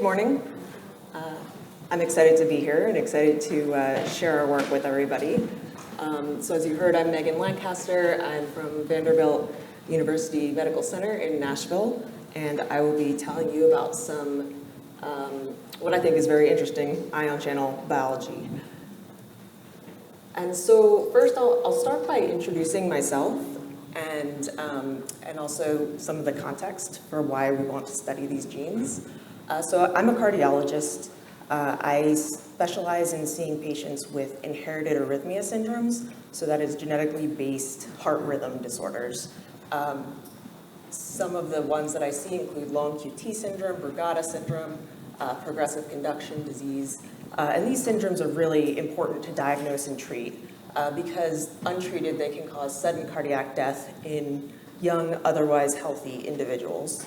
Good morning. I'm excited to be here and excited to share our work with everybody. So as you heard, I'm Megan Lancaster. I'm from Vanderbilt University Medical Center in Nashville, and I will be telling you about some, what I think is very interesting ion channel biology. And so first I'll start by introducing myself and also some of the context for why we want to study these genes. So I'm a cardiologist. I specialize in seeing patients with inherited arrhythmia syndromes, so that is genetically based heart rhythm disorders. Some of the ones that I see include long QT syndrome, Brugada syndrome, progressive conduction disease, and these syndromes are really important to diagnose and treat because untreated they can cause sudden cardiac death in young, otherwise healthy individuals.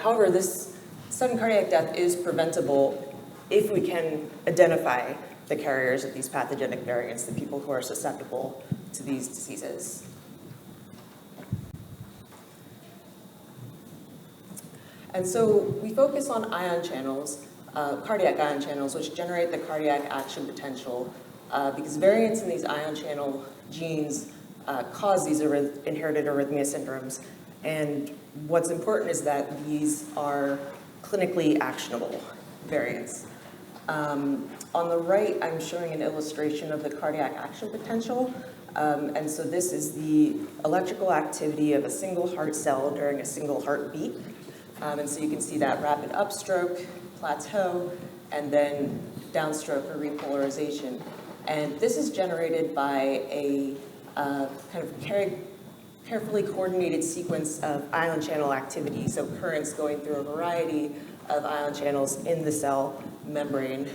However, this sudden cardiac death is preventable if we can identify the carriers of these pathogenic variants, the people who are susceptible to these diseases. And so we focus on ion channels, cardiac ion channels, which generate the cardiac action potential because variants in these ion channel genes cause these inherited arrhythmia syndromes. And what's important is that these are clinically actionable variants. On the right, I'm showing an illustration of the cardiac action potential. And so this is the electrical activity of a single heart cell during a single heartbeat. And so you can see that rapid upstroke, plateau, and then downstroke or repolarization. And this is generated by a kind of carefully coordinated sequence of ion channel activity, so currents going through a variety of ion channels in the cell membrane.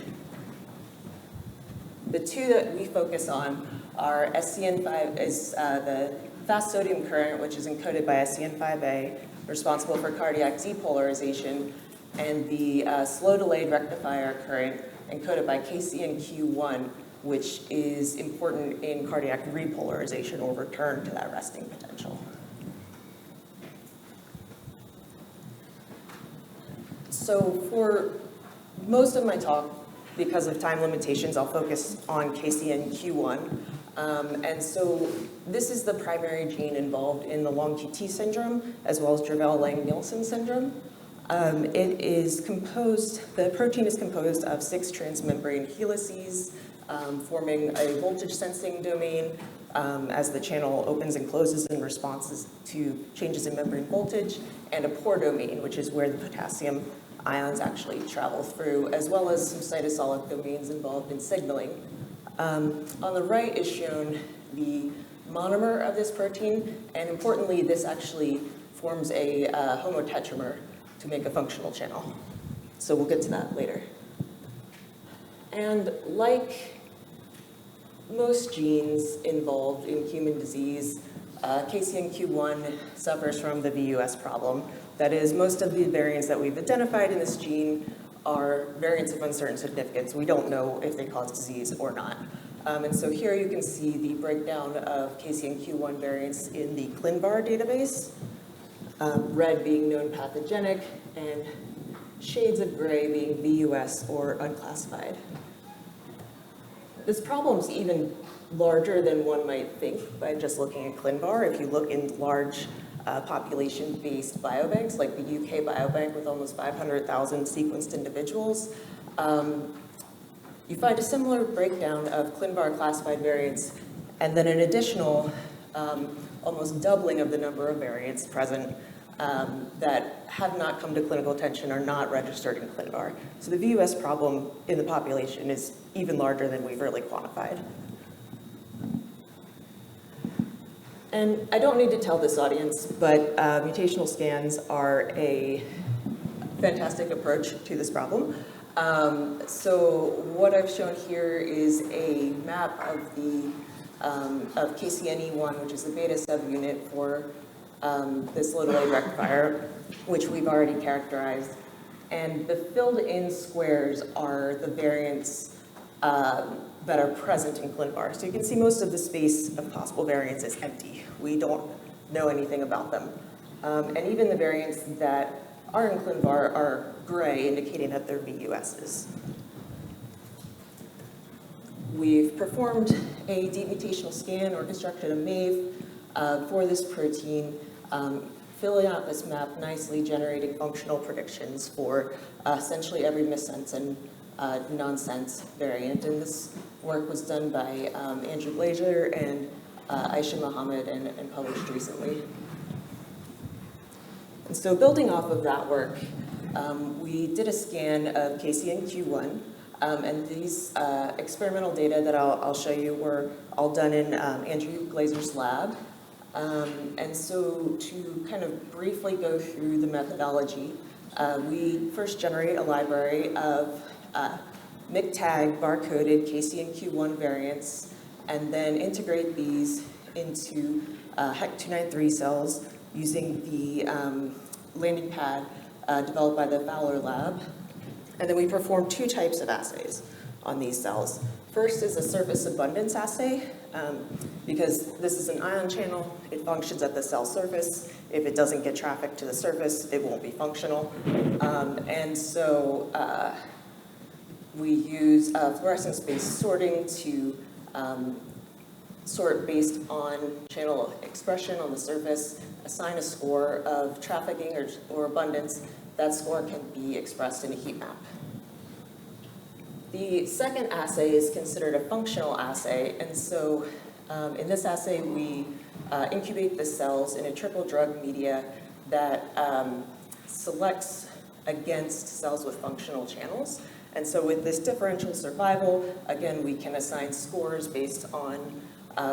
The two that we focus on are SCN5, is the fast sodium current, which is encoded by SCN5A, responsible for cardiac depolarization, and the slow delayed rectifier current encoded by KCNQ1, which is important in cardiac repolarization or return to that resting potential. So for most of my talk, because of time limitations, I'll focus on KCNQ1. And so this is the primary gene involved in the long QT syndrome, as well as Dravet-Lang-Nielsen syndrome. The protein is composed of 6 transmembrane helices, forming a voltage sensing domain as the channel opens and closes in responses to changes in membrane voltage, and a pore domain, which is where the potassium ions actually travel through, as well as some cytosolic domains involved in signaling. On the right is shown the monomer of this protein, and importantly, this actually forms a homotetramer to make a functional channel. So we'll get to that later. And like most genes involved in human disease, KCNQ1 suffers from the VUS problem. That is, most of the variants that we've identified in this gene are variants of uncertain significance. We don't know if they cause disease or not. And so here you can see the breakdown of KCNQ1 variants in the ClinVar database, red being known pathogenic, and shades of gray being VUS or unclassified. This problem's even larger than one might think by just looking at ClinVar. If you look in large population-based biobanks, like the UK Biobank with almost 500,000 sequenced individuals, you find a similar breakdown of ClinVar classified variants, and then an additional almost doubling of the number of variants present that have not come to clinical attention or not registered in ClinVar. So the VUS problem in the population is even larger than we've really quantified. And I don't need to tell this audience, but mutational scans are a fantastic approach to this problem. So what I've shown here is a map of the of KCNE1, which is the beta subunit for this slow delayed rectifier, which we've already characterized. And the filled in squares are the variants that are present in ClinVar. So you can see most of the space of possible variants is empty. We don't know anything about them. And even the variants that R and ClinVar are gray, indicating that they're VUSs. We've performed a deep mutational scan or constructed a MAVE for this protein, filling out this map nicely, generating functional predictions for essentially every missense and nonsense variant. And this work was done by Andrew Glazier and Aisha Mohammed and published recently. And so building off of that work, we did a scan of KCNQ1, and these experimental data that I'll show you were all done in Andrew Glazer's lab. And so to kind of briefly go through the methodology, we first generate a library of MIG-tag bar-coded KCNQ1 variants, and then integrate these into HEC293 cells using the landing pad developed by the Fowler lab. And then we perform two types of assays on these cells. First is a surface abundance assay, because this is an ion channel. It functions at the cell surface. If it doesn't get traffic to the surface, it won't be functional. And so we use fluorescence-based sorting to sort based on channel expression on the surface, assign a score of trafficking or abundance. That score can be expressed in a heat map. The second assay is considered a functional assay, and so in this assay we incubate the cells in a triple drug media that selects against cells with functional channels. And so with this differential survival, again, we can assign scores based on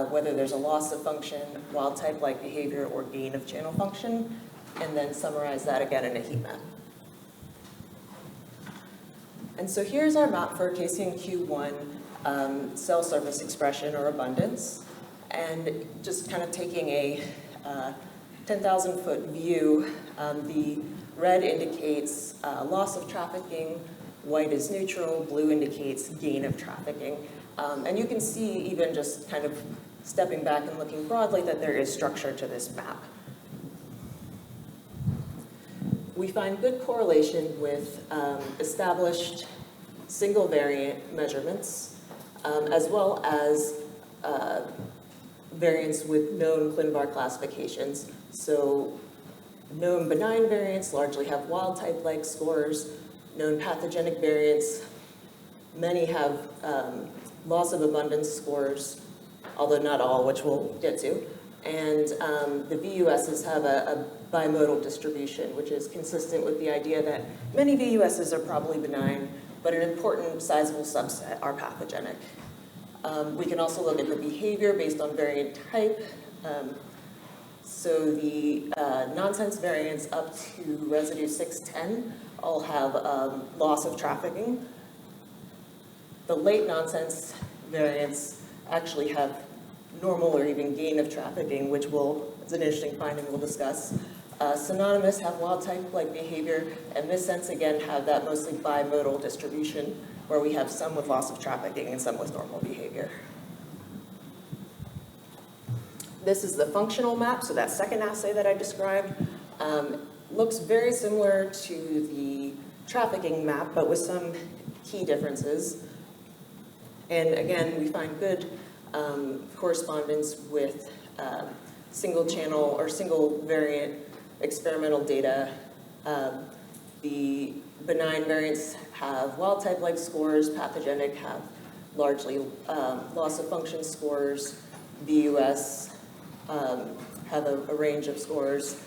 whether there's a loss of function, wild type-like behavior, or gain of channel function, and then summarize that again in a heat map. And so here's our map for KCNQ1 cell surface expression or abundance. And just kind of taking a 10,000-foot view, the red indicates loss of trafficking, white is neutral, blue indicates gain of trafficking. And you can see, even just kind of stepping back and looking broadly, that there is structure to this map. We find good correlation with established single variant measurements, as well as variants with known ClinVar classifications. So known benign variants largely have wild type-like scores. Known pathogenic variants, many have loss of abundance scores, although not all, which we'll get to. And the VUSs have a bimodal distribution, which is consistent with the idea that many VUSs are probably benign, but an important sizable subset are pathogenic. We can also look at the behavior based on variant type. So the nonsense variants up to residue 610 all have loss of trafficking. The late nonsense variants actually have normal or even gain of trafficking, which is an interesting finding we'll discuss. Synonymous have wild type-like behavior, and missense again have that mostly bimodal distribution, where we have some with loss of trafficking and some with normal behavior. This is the functional map, so that second assay that I described looks very similar to the trafficking map, but with some key differences. And again, we find good correspondence with single channel or single variant experimental data. The benign variants have wild type-like scores, pathogenic have largely loss of function scores, VUS have a range of scores,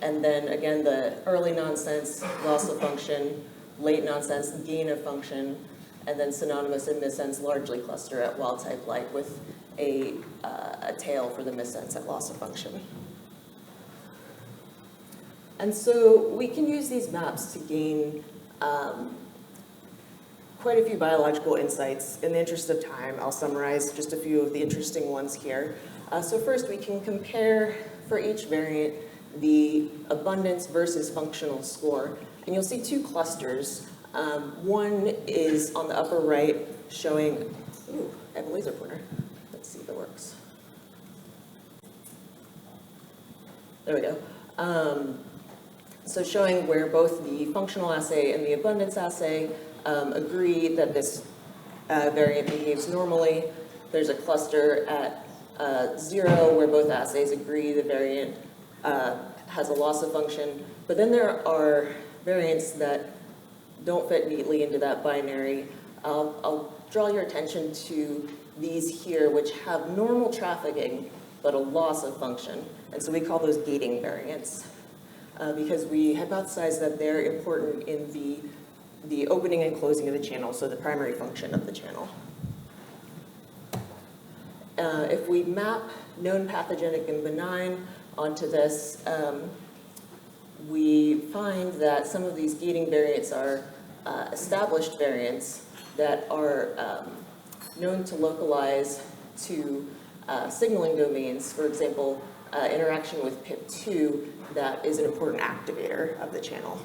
and then again the early nonsense, loss of function, late nonsense, gain of function, and then synonymous and missense largely cluster at wild type-like with a tail for the missense at loss of function. And so we can use these maps to gain quite a few biological insights. In the interest of time, I'll summarize just a few of the interesting ones here. So first, we can compare for each variant the abundance versus functional score. And you'll see two clusters. One is on the upper right showing, ooh, I have a laser pointer. Let's see if it works. There we go. So showing where both the functional assay and the abundance assay agree that this variant behaves normally. There's a cluster at 0 where both assays agree the variant has a loss of function. But then there are variants that don't fit neatly into that binary. I'll draw your attention to these here, which have normal trafficking, but a loss of function. And so we call those gating variants because we hypothesize that they're important in the opening and closing of the channel, so the primary function of the channel. If we map known pathogenic and benign onto this, we find that some of these gating variants are established variants that are known to localize to signaling domains, for example, interaction with PIP2 that is an important activator of the channel.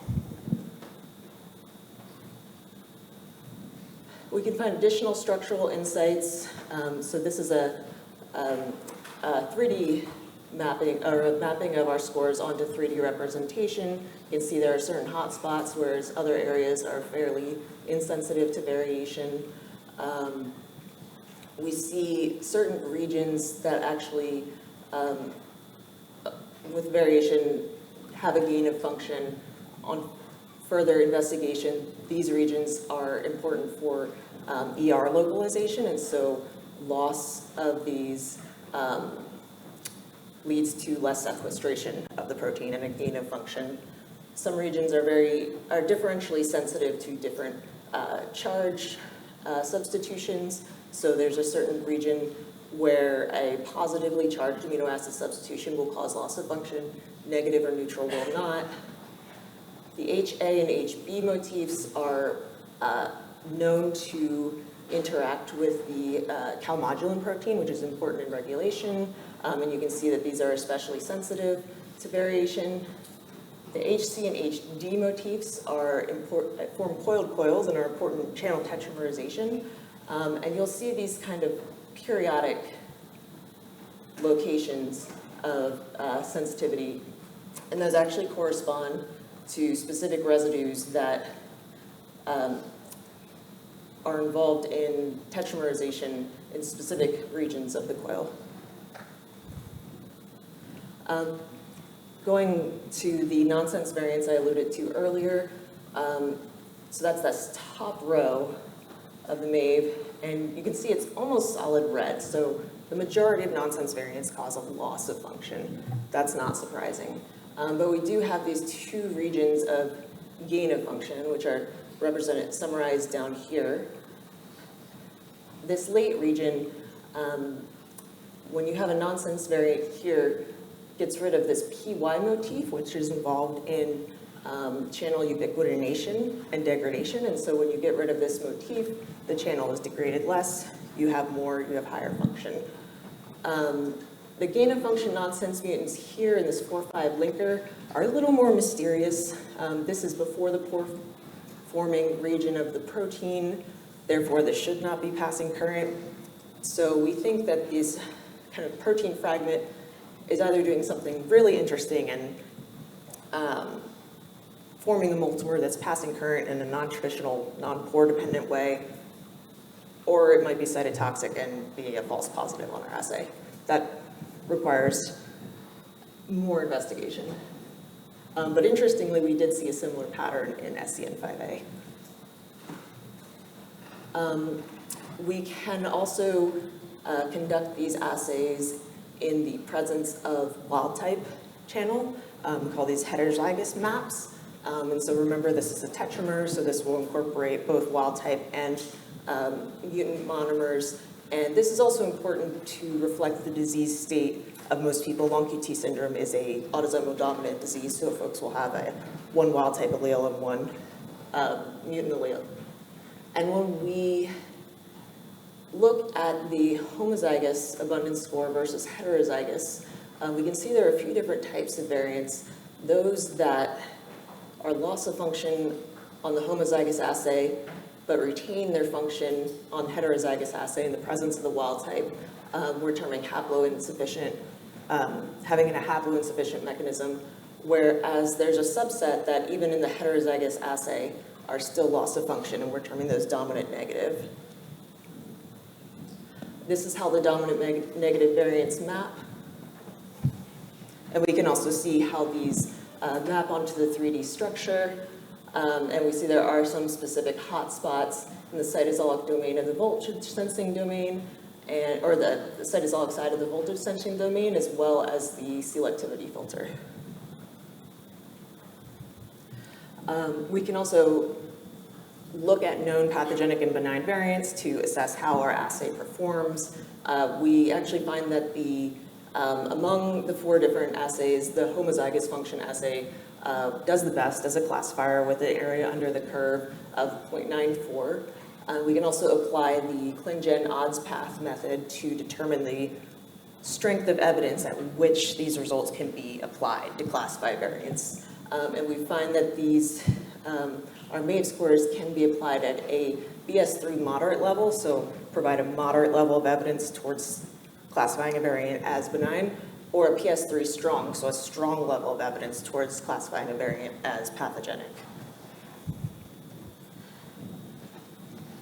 We can find additional structural insights. So this is a 3D mapping, or a mapping of our scores onto 3D representation. You can see there are certain hotspots, whereas other areas are fairly insensitive to variation. We see certain regions that actually, with variation, have a gain of function. On further investigation, these regions are important for ER localization, and so loss of these leads to less sequestration of the protein and a gain of function. Some regions are differentially sensitive to different charge substitutions. So there's a certain region where a positively charged amino acid substitution will cause loss of function, negative or neutral will not. The HA and HB motifs are known to interact with the calmodulin protein, which is important in regulation, and you can see that these are especially sensitive to variation. The HC and HD motifs form coiled coils and are important channel tetramerization, and you'll see these kind of periodic locations of sensitivity, and those actually correspond to specific residues that are involved in tetramerization in specific regions of the coil. Going to the nonsense variants I alluded to earlier, so that's that top row of the MAVE, and you can see it's almost solid red, so the majority of nonsense variants cause a loss of function. That's not surprising. But we do have these two regions of gain of function, which are summarized down here. This late region, when you have a nonsense variant here, gets rid of this PY motif, which is involved in channel ubiquitination and degradation. And so when you get rid of this motif, the channel is degraded less, you have higher function. The gain of function nonsense mutants here in this 4-5 linker are a little more mysterious. This is before the pore-forming region of the protein, therefore this should not be passing current. So we think that this kind of protein fragment is either doing something really interesting and forming a multimer that's passing current in a non-traditional, non-pore dependent way, or it might be cytotoxic and be a false positive on our assay. That requires more investigation. But interestingly, we did see a similar pattern in SCN5A. We can also conduct these assays in the presence of wild-type channel. We call these heterozygous maps. And so remember, this is a tetramer, so this will incorporate both wild-type and mutant monomers. And this is also important to reflect the disease state of most people. Long QT syndrome is a autosomal dominant disease, so folks will have one wild-type allele and one mutant allele. And when we look at the homozygous abundance score versus heterozygous, we can see there are a few different types of variants. Those that are loss of function on the homozygous assay, but retain their function on heterozygous assay in the presence of the wild type, we're terming haploinsufficient, having a haploinsufficient mechanism, whereas there's a subset that even in the heterozygous assay are still loss of function, and we're terming those dominant negative. This is how the dominant negative variants map. And we can also see how these map onto the 3D structure. And we see there are some specific hotspots in the cytosolic domain of the voltage sensing domain, or the cytosolic side of the voltage sensing domain, as well as the selectivity filter. We can also look at known pathogenic and benign variants to assess how our assay performs. We actually find that among the 4 different assays, the homozygous function assay does the best as a classifier with an area under the curve of 0.94. We can also apply the ClinGen odds path method to determine the strength of evidence at which these results can be applied to classify variants. And we find that these, our MAVE scores can be applied at a BS3 moderate level, so provide a moderate level of evidence towards classifying a variant as benign, or a PS3 strong, so a strong level of evidence towards classifying a variant as pathogenic.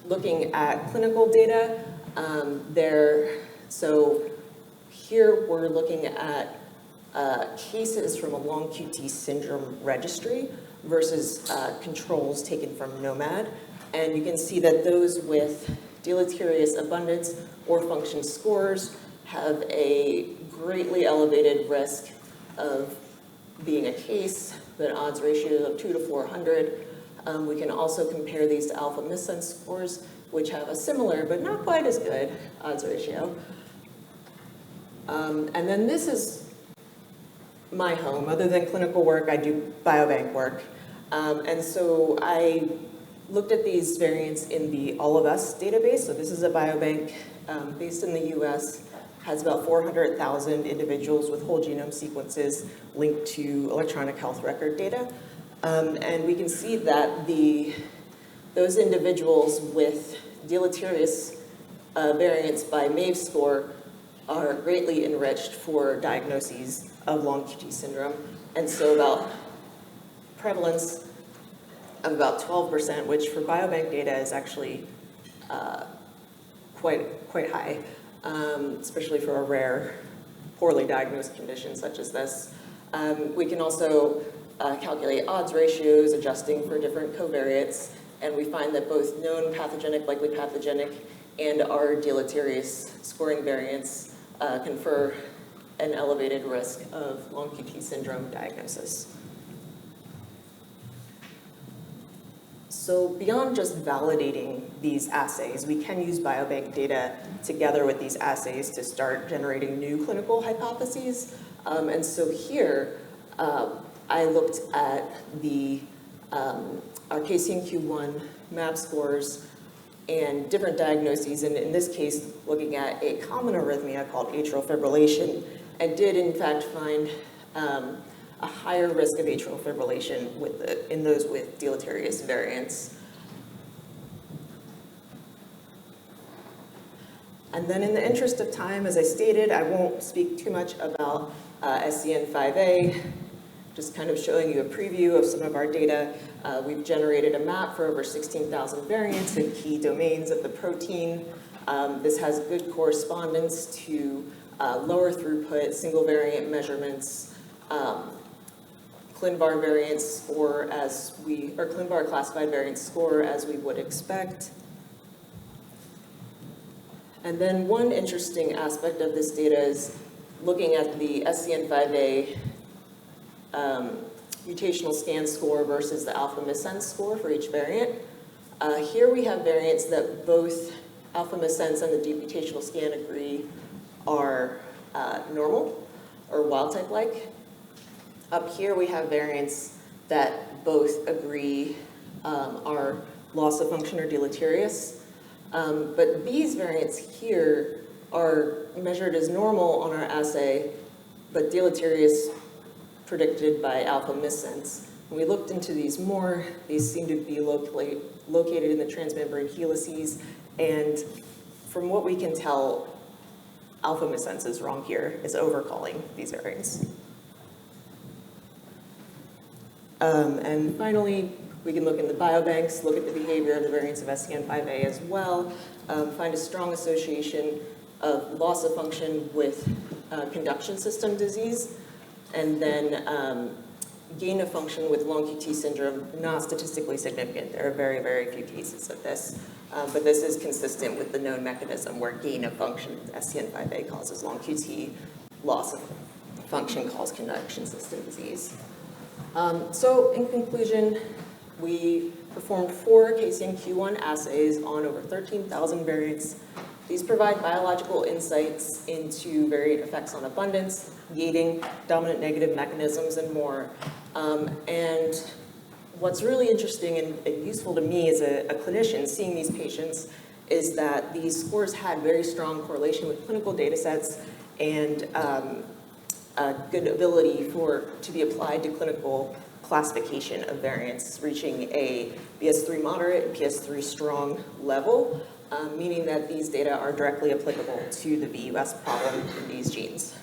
Looking at clinical data, so here we're looking at cases from a long QT syndrome registry versus controls taken from NOMAD. And you can see that those with deleterious abundance or function scores have a greatly elevated risk of being a case, with odds ratios of 2 to 400. We can also compare these to alpha missense scores, which have a similar but not quite as good odds ratio. And then this is my home. Other than clinical work, I do biobank work. And so I looked at these variants in the All of Us database. So this is a biobank based in the US, has about 400,000 individuals with whole genome sequences linked to electronic health record data. And we can see that those individuals with deleterious variants by MAVE score are greatly enriched for diagnoses of long QT syndrome. And so about prevalence of about 12%, which for biobank data is actually quite high, especially for a rare, poorly diagnosed condition such as this. We can also calculate odds ratios, adjusting for different covariates, and we find that both known pathogenic, likely pathogenic, and our deleterious scoring variants confer an elevated risk of long QT syndrome diagnosis. So beyond just validating these assays, we can use biobank data together with these assays to start generating new clinical hypotheses. And so here, I looked at our KCNQ1 MAV scores and different diagnoses, and in this case, looking at a common arrhythmia called atrial fibrillation, and did in fact find a higher risk of atrial fibrillation in those with deleterious variants. And then in the interest of time, as I stated, I won't speak too much about SCN5A, just kind of showing you a preview of some of our data. We've generated a map for over 16,000 variants in key domains of the protein. This has good correspondence to lower throughput, single variant measurements, ClinVar variants score or ClinVar classified variants score as we would expect. And then one interesting aspect of this data is looking at the SCN5A mutational scan score versus the alpha missense score for each variant. Here we have variants that both alpha missense and the deep mutational scan agree are normal or wild type like. Up here we have variants that both agree are loss of function or deleterious. But these variants here are measured as normal on our assay, but deleterious predicted by alpha missense. When we looked into these more, these seem to be located in the transmembrane helices, and from what we can tell, alpha missense is wrong here, is overcalling these variants. And finally, we can look in the biobanks, look at the behavior of the variants of SCN5A as well, find a strong association of loss of function with conduction system disease, and then gain of function with long QT syndrome, not statistically significant. There are very, very few cases of this, but this is consistent with the known mechanism where gain of function, SCN5A causes long QT, loss of function causes conduction system disease. So in conclusion, we performed 4 KCNQ1 assays on over 13,000 variants. These provide biological insights into variant effects on abundance, gating, dominant negative mechanisms, and more. And what's really interesting and useful to me as a clinician seeing these patients is that these scores had very strong correlation with clinical data sets and a good ability to be applied to clinical classification of variants, reaching a PS3 moderate and PS3 strong level, meaning that these data are directly applicable to the VUS problem in these genes.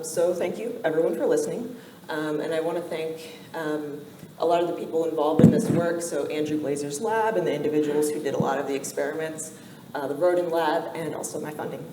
So thank you, everyone, for listening. And I want to thank a lot of the people involved in this work, so Andrew Glazer's lab and the individuals who did a lot of the experiments, the Rodin lab, and also my funding.